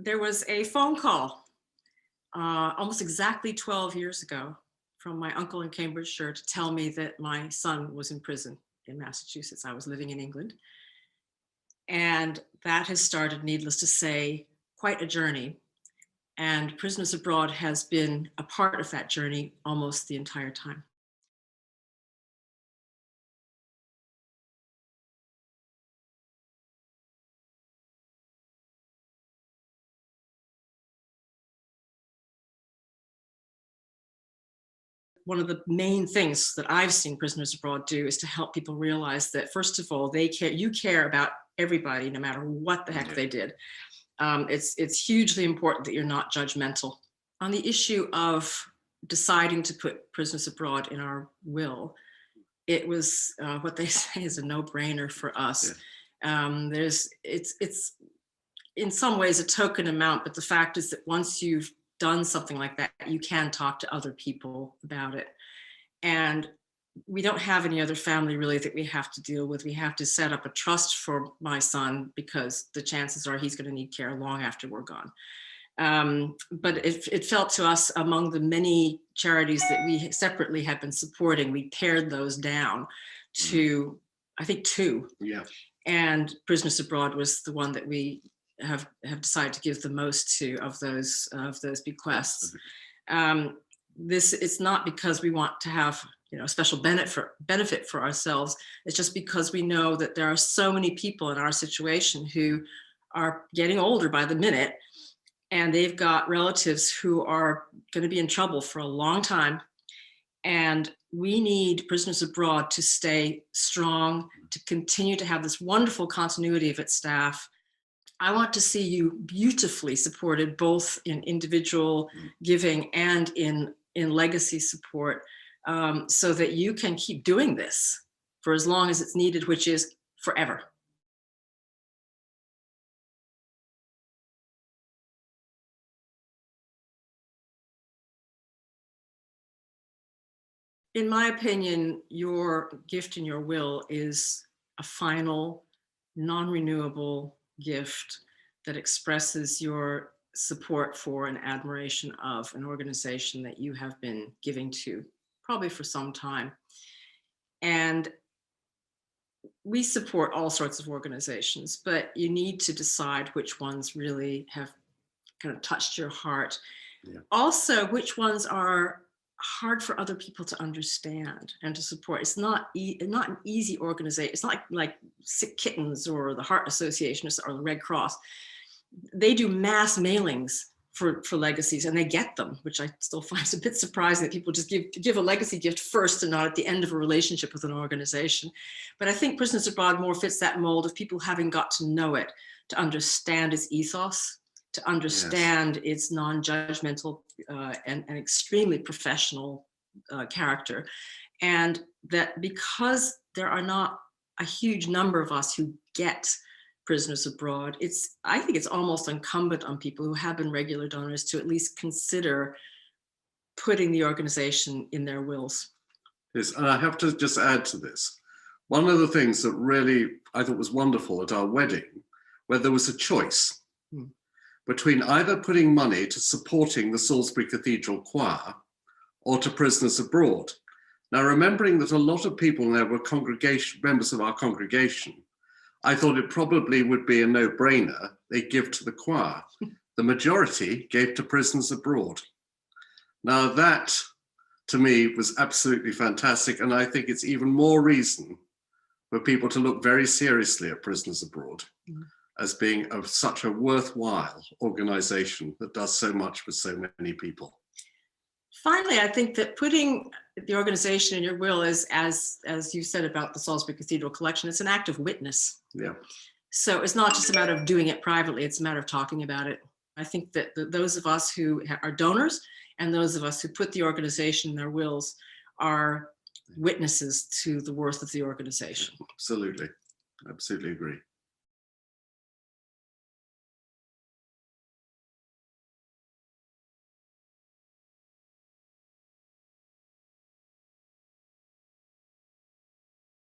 there was a phone call almost exactly 12 years ago from my uncle in Cambridgeshire to tell me that my son was in prison in Massachusetts. I was living in England. And that has started, needless to say, quite a journey. And Prisoners Abroad has been a part of that journey almost the entire time. One of the main things that I've seen Prisoners Abroad do is to help people realize that, first of all, you care about everybody, no matter what the heck they did. It's hugely important that you're not judgmental. On the issue of deciding to put Prisoners Abroad in our will, it was what they say is a no-brainer for us. Yeah. It's in some ways a token amount, but the fact is that once you've done something like that, you can talk to other people about it. And we don't have any other family really that we have to deal with. We have to set up a trust for my son because the chances are he's going to need care long after we're gone. But it felt to us, among the many charities that we separately had been supporting, we pared those down to, I think, 2. Yeah. And Prisoners Abroad was the one that we have decided to give the most to of those bequests. It's not because we want to have a special benefit for ourselves. It's just because we know that there are so many people in our situation who are getting older by the minute, and they've got relatives who are going to be in trouble for a long time. And we need Prisoners Abroad to stay strong, to continue to have this wonderful continuity of its staff. I want to see you beautifully supported, both in individual giving and in legacy support, so that you can keep doing this for as long as it's needed, which is forever. In my opinion, your gift in your will is a final, non-renewable gift that expresses your support for and admiration of an organization that you have been giving to probably for some time. And we support all sorts of organizations, but you need to decide which ones really have kind of touched your heart. Yeah. Also, which ones are hard for other people to understand and to support. It's not an easy organization. It's not like Sick Kittens or the Heart Association or the Red Cross. They do mass mailings for legacies, and they get them, which I still find a bit surprising that people just give a legacy gift first and not at the end of a relationship with an organization. But I think Prisoners Abroad more fits that mold of people having got to know it, to understand its ethos, to understand its non-judgmental and extremely professional character. And that because there are not a huge number of us who get Prisoners Abroad, I think it's almost incumbent on people who have been regular donors to at least consider putting the organization in their wills. Yes, and I have to just add to this. One of the things that really I thought was wonderful at our wedding, where there was a choice between either putting money to supporting the Salisbury Cathedral Choir or to Prisoners Abroad. Now, remembering that a lot of people there were members of our congregation, I thought it probably would be a no-brainer. They give to the choir. The majority gave to Prisoners Abroad. Now that, to me, was absolutely fantastic. And I think it's even more reason for people to look very seriously at Prisoners Abroad as being such a worthwhile organization that does so much for so many people. Finally, I think that putting the organization in your will is, as you said about the Salisbury Cathedral collection, it's an act of witness. Yeah. So it's not just a matter of doing it privately, it's a matter of talking about it. I think that those of us who are donors and those of us who put the organization in their wills are witnesses to the worth of the organization. Absolutely. Absolutely agree.